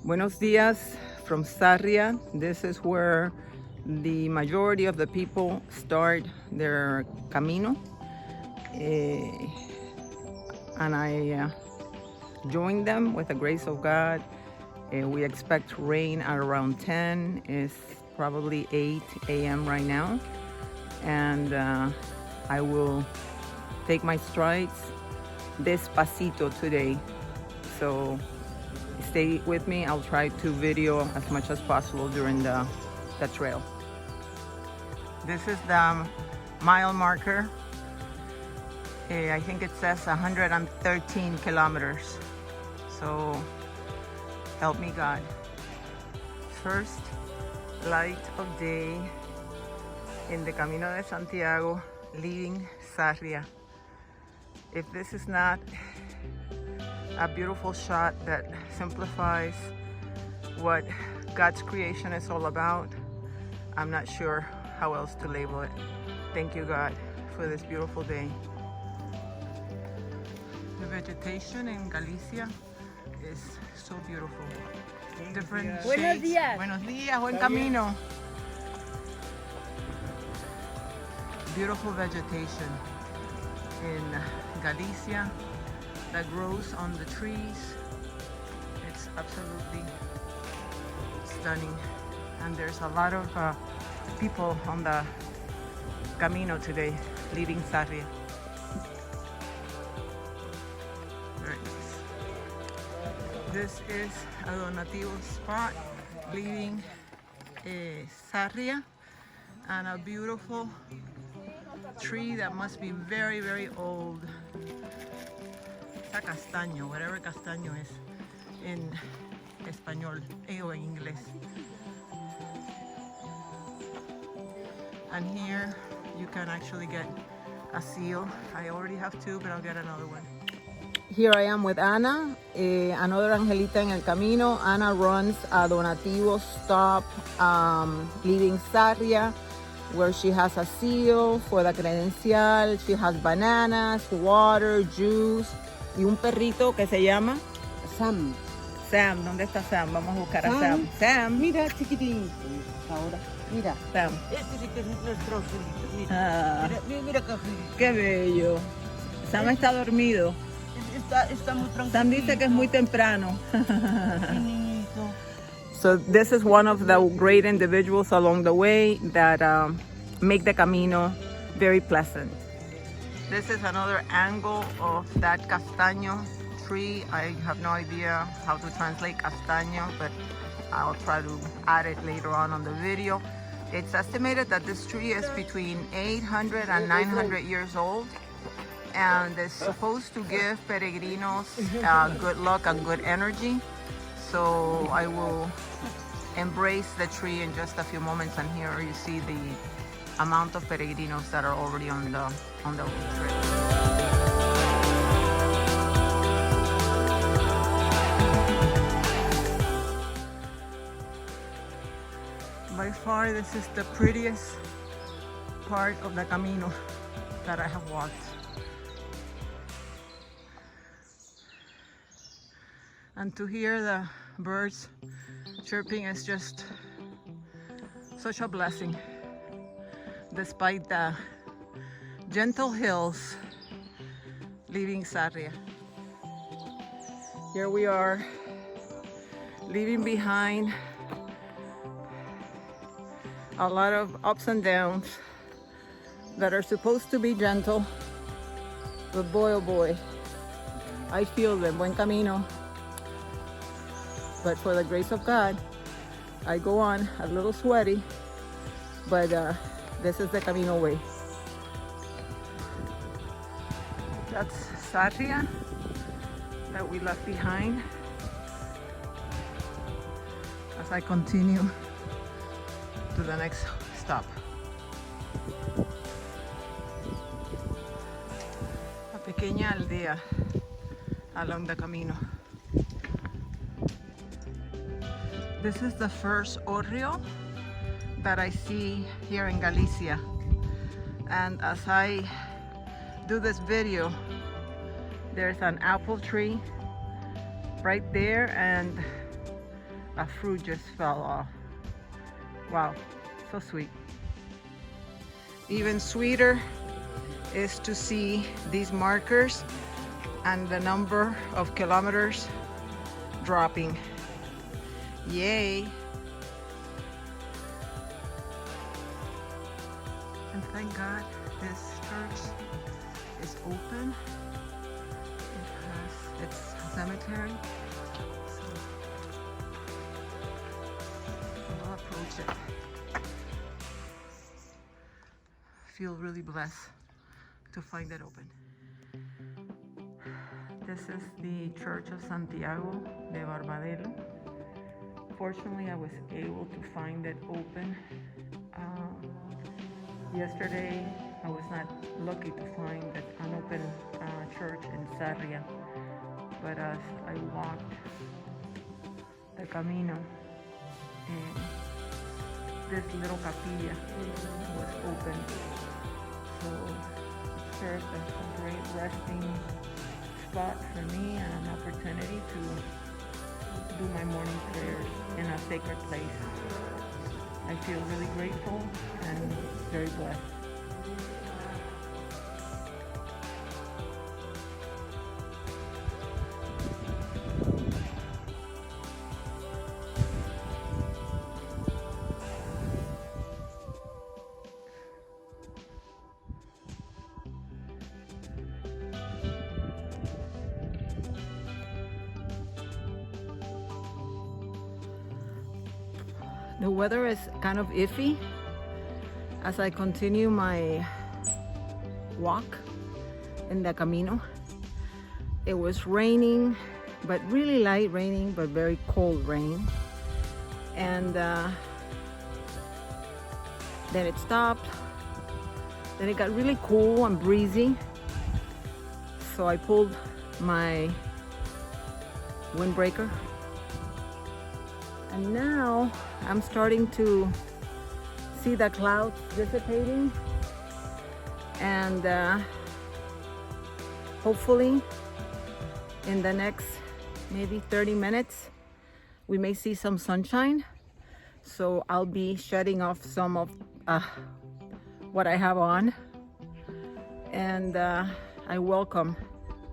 Buenos dias from Sarria. This is where the majority of the people start their Camino. And I joined them with the grace of God. We expect rain at around 10. It's probably 8 a.m. right now. And I will take my strides despacito today. So stay with me. I'll try to video as much as possible during the trail. This is the mile marker. I think it says 113 kilometers. So help me God. First light of day in the Camino de Santiago, leaving Sarria. If this is not a beautiful shot that simplifies what God's creation is all about, I'm not sure how else to label it. Thank you, God, for this beautiful day. The vegetation in Galicia is so beautiful. Different shades. Buenos días. Buenos días, buen camino. Beautiful vegetation in Galicia that grows on the trees. It's absolutely stunning. And there's a lot of people on the Camino today, leaving Sarria. Very nice. This is a donativo spot leaving Sarria, and a beautiful tree that must be very, very old. It's a castaño, whatever castaño is in español o en inglés. And here you can actually get a seal. I already have two, but I'll get another one. Here I am with Ana, another Angelita en el Camino. Ana runs a donativo stop leaving Sarria, where she has a seal for the credencial. She has bananas, water, juice y un perrito que se llama Sam. Sam. ¿Dónde está Sam? Vamos a buscar a Sam. Sam. Mira, chiquitín. Ahora, mira. Sam. Este sí que es nuestro angelito. Mira, Ah, mira qué angelito. qué bello. Sam está dormido. Está muy tranquilo. Sam dice que es muy temprano. Niñito. So this is one of the great individuals along the way that make the Camino very pleasant. This is another angle of that castaño tree. I have no idea how to translate castaño, but I'll try to add it later on the video. It's estimated that this tree is between 800 and 900 years old, and is supposed to give peregrinos good luck and good energy. So I will embrace the tree in just a few moments, and here you see the amount of peregrinos that are already on the trail. By far, this is the prettiest part of the Camino that I have walked. And to hear the birds chirping is just such a blessing, despite the gentle hills leaving Sarria. Here we are, leaving behind a lot of ups and downs that are supposed to be gentle, but boy oh boy, I feel them. Buen camino. But for the grace of God, I go on a little sweaty, but this is the Camino way. That's Sarria that we left behind as I continue to the next stop. A pequeña aldea along the Camino. This is the first orrio that I see here in Galicia, and as I do this video, there's an apple tree right there, and a fruit just fell off. Wow, so sweet. Even sweeter is to see these markers and the number of kilometers dropping. Yay. And thank God this church is open. It's a cemetery. So we'll approach it. Feel really blessed to find it open. This is the Church of Santiago de Compostela. Fortunately, I was able to find it open. Yesterday, I was not lucky to find an open church in Sarria, but as I walked the Camino, this little capilla was open, so it served as a great resting spot for me and an opportunity to do my morning prayers in a sacred place. I feel really grateful and very blessed. The weather is kind of iffy as I continue my walk in the Camino. It was raining, but really light raining, but very cold rain. And then it stopped. Then it got really cool and breezy. So I pulled my windbreaker. And now I'm starting to see the clouds dissipating, and hopefully in the next maybe 30 minutes we may see some sunshine. So I'll be shedding off some of what I have on, and I welcome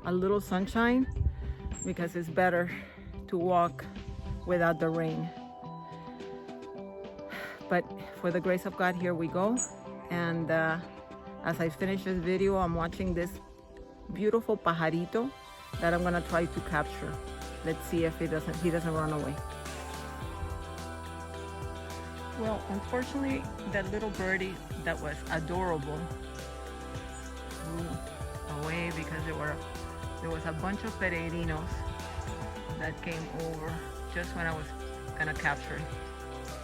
a little sunshine because it's better to walk without the rain. But for the grace of God, here we go. And as I finish this video, I'm watching this beautiful pajarito that I'm gonna try to capture. Let's see if he doesn't run away. Well, unfortunately, that little birdie that was adorable flew away because there was a bunch of peregrinos that came over just when I was gonna capture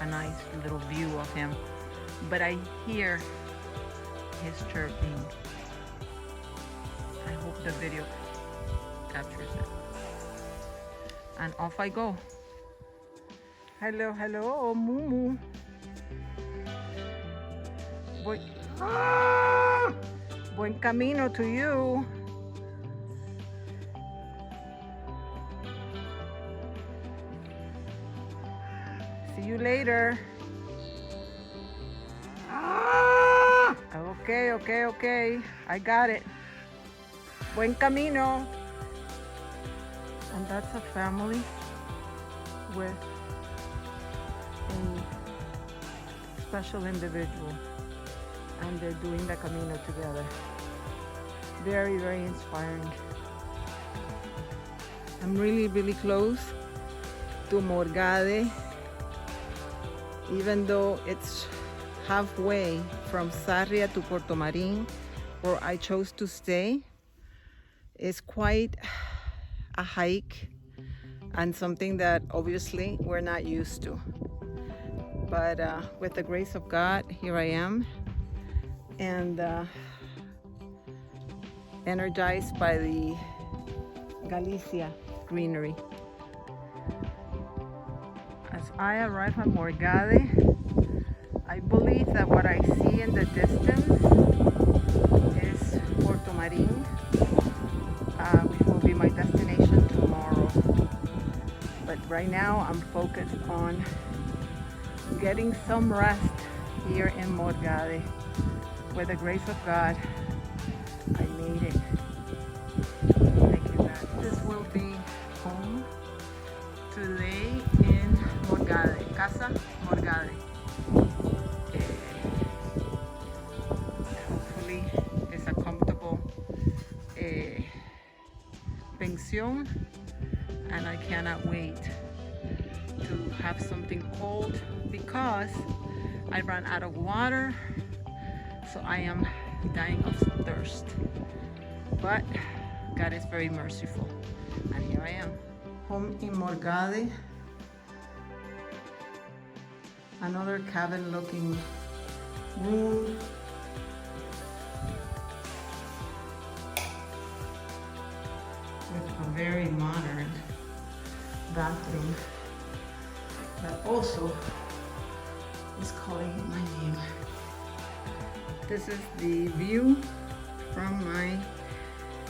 a nice little view of him. But I hear his chirping. I hope the video captures it. And off I go. Hello, hello, Mumu. Buen camino to you. See you later. Okay. I got it. Buen camino. And that's a family with a special individual. And they're doing the Camino together. Very, very inspiring. I'm really, really close to Morgade. Even though it's halfway from Sarria to Portomarin, where I chose to stay, it's quite a hike and something that obviously we're not used to. But with the grace of God, here I am, and energized by the Galicia greenery. As I arrive at Morgade, I believe that what I see in the distance is Portomarin, which will be my destination tomorrow. But Right now, I'm focused on getting some rest here in Morgade. With the grace of God, I made it. Thank you, God. This will be home today in Morgade, Casa Morgade. Hopefully, it's a comfortable pension, and I cannot wait to have something cold because I ran out of water, so I am dying of thirst. But God is very merciful, and here I am. Home in Morgade. Another cabin looking room. With a very modern bathroom that also is calling my name. This is the view from my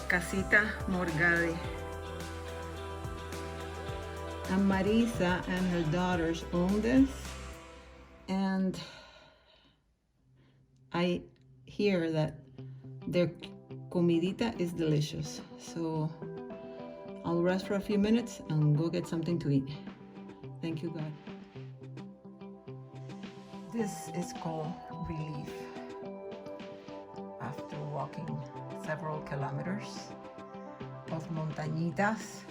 Casita Morgade. And Marisa and her daughters own this, and I hear that their comidita is delicious. So I'll rest for a few minutes and go get something to eat. Thank you, God. This is called relief. After walking several kilometers of montañitas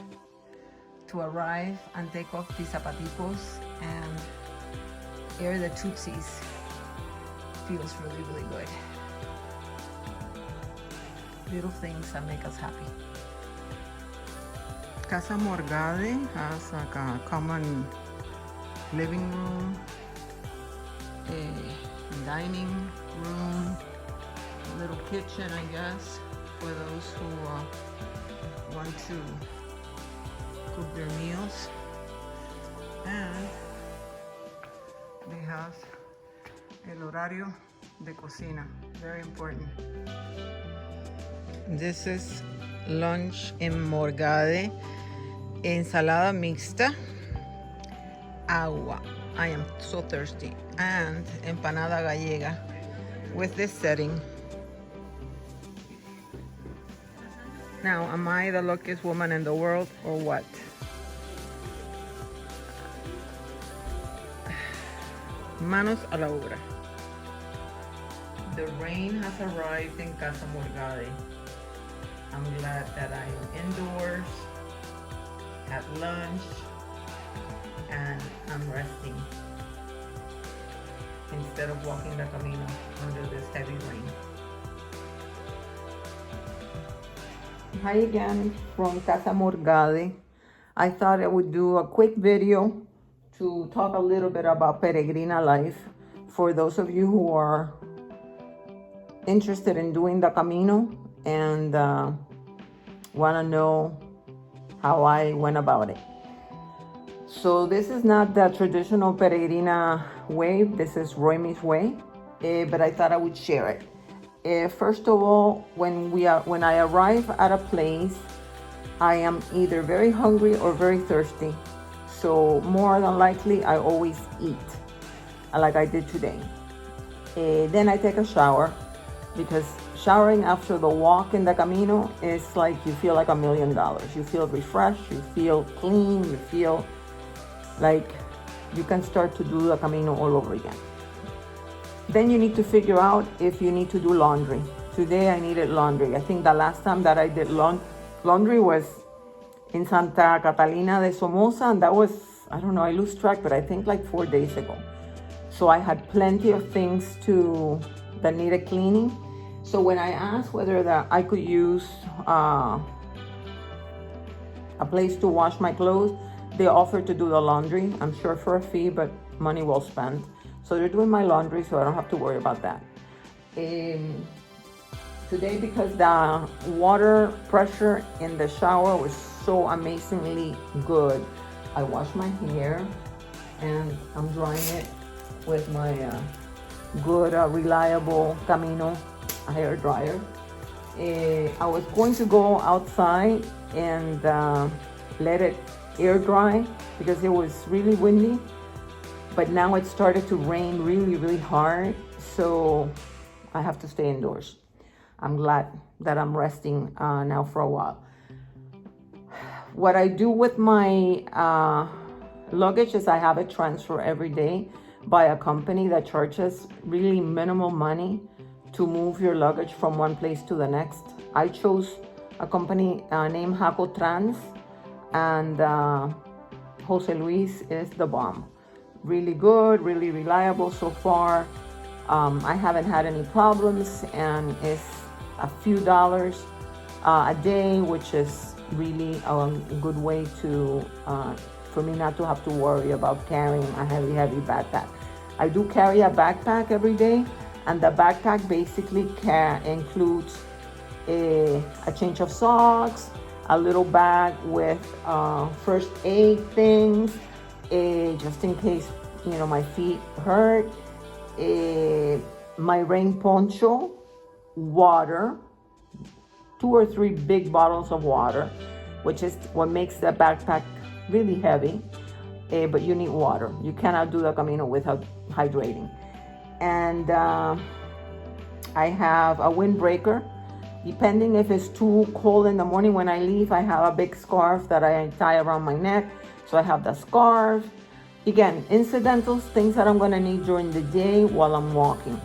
to arrive and take off the zapaticos and air the tootsies, feels really, really good. Little things that make us happy. Casa Morgade has like a common living room, a dining room, a little kitchen, I guess, for those who want to cook their meals. And they have el horario de cocina, very important. This is lunch in Morgade. Ensalada mixta, agua, I am so thirsty, and empanada gallega with this setting. Now, am I the luckiest woman in the world or what? Manos a la obra. The rain has arrived in Casa Morgade. I'm glad that I am indoors, at lunch, and I'm resting instead of walking the Camino under this heavy rain. Hi again from Casa Morgade. I thought I would do a quick video to talk a little bit about peregrina life for those of you who are interested in doing the Camino and want to know how I went about it. So this is not the traditional peregrina way. This is Roymi's way, but I thought I would share it. First of all, when I arrive at a place, I am either very hungry or very thirsty. So more than likely, I always eat, like I did today. Then I take a shower, because showering after the walk in the Camino is like you feel like $1 million. You feel refreshed, you feel clean, you feel like you can start to do the Camino all over again. Then you need to figure out if you need to do laundry. Today I needed laundry. I think the last time that I did laundry was in Santa Catalina de Somoza, and that was, I don't know, I lose track, but I think like 4 days ago. So I had plenty of things that needed cleaning. So when I asked whether I could use a place to wash my clothes, they offered to do the laundry. I'm sure for a fee, but money well spent. So they're doing my laundry, so I don't have to worry about that. Today, because the water pressure in the shower was so amazingly good, I washed my hair and I'm drying it with my good, reliable Camino hair dryer. I was going to go outside and let it air dry because it was really windy. But now it started to rain really, really hard. So I have to stay indoors. I'm glad that I'm resting now for a while. What I do with my luggage is I have it transferred every day by a company that charges really minimal money to move your luggage from one place to the next. I chose a company named Haco Trans, and Jose Luis is the bomb. Really good, really reliable so far. I haven't had any problems, and it's a few dollars a day, which is really a good way to for me not to have to worry about carrying a heavy backpack. I do carry a backpack every day, and the backpack basically includes a change of socks, a little bag with first aid things, just in case my feet hurt, my rain poncho, water, 2 or 3 big bottles of water, which is what makes the backpack really heavy, but you need water. You cannot do the Camino without hydrating. And I have a windbreaker. Depending if it's too cold in the morning when I leave, I have a big scarf that I tie around my neck. So I have the scarf. Again, incidentals, things that I'm gonna need during the day while I'm walking.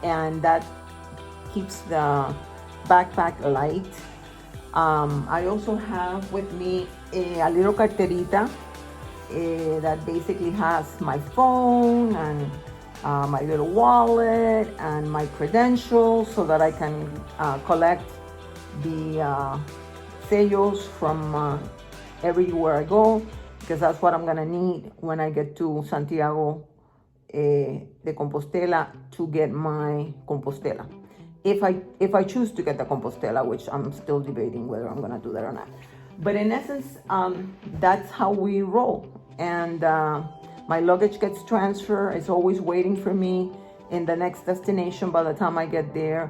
And that keeps the backpack light. I also have with me a little carterita that basically has my phone and my little wallet and my credentials, so that I can collect the sellos from everywhere I go, because that's what I'm gonna need when I get to Santiago de Compostela to get my Compostela. If I choose to get the Compostela, which I'm still debating whether I'm gonna do that or not. But in essence, that's how we roll. And my luggage gets transferred. It's always waiting for me in the next destination by the time I get there.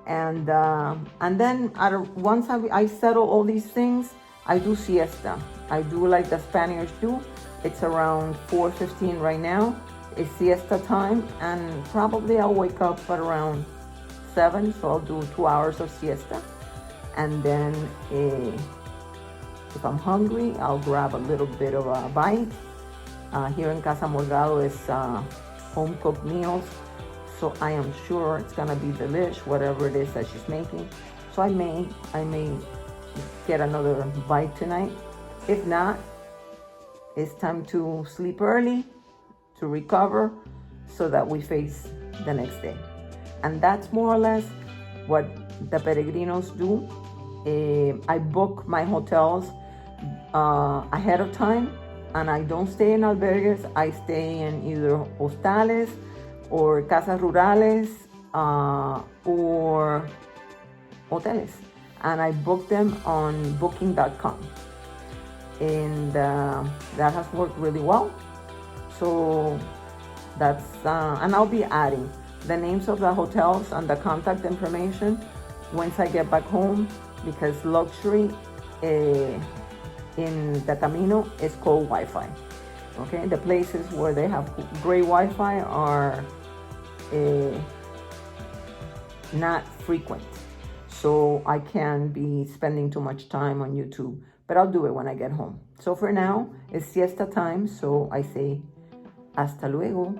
And then once I settle all these things, I do siesta. I do like the Spaniards do. It's around 4:15 right now. It's siesta time, and probably I'll wake up at around 7, so I'll do 2 hours of siesta. And then if I'm hungry, I'll grab a little bit of a bite. Here in Casa Morgade is home cooked meals, so I am sure it's gonna be delish, whatever it is that she's making. So I may get another bite tonight. If not, it's time to sleep early, to recover, so that we face the next day. And that's more or less what the peregrinos do. I book my hotels ahead of time, and I don't stay in albergues. I stay in either hostales or casas rurales or hoteles, and I book them on booking.com, and that has worked really well. So that's and I'll be adding the names of the hotels and the contact information once I get back home, because luxury in the Camino is called Wi-Fi. Okay, the places where they have great Wi-Fi are not frequent, so I can't be spending too much time on YouTube, but I'll do it when I get home. So for now, it's siesta time, so I say hasta luego.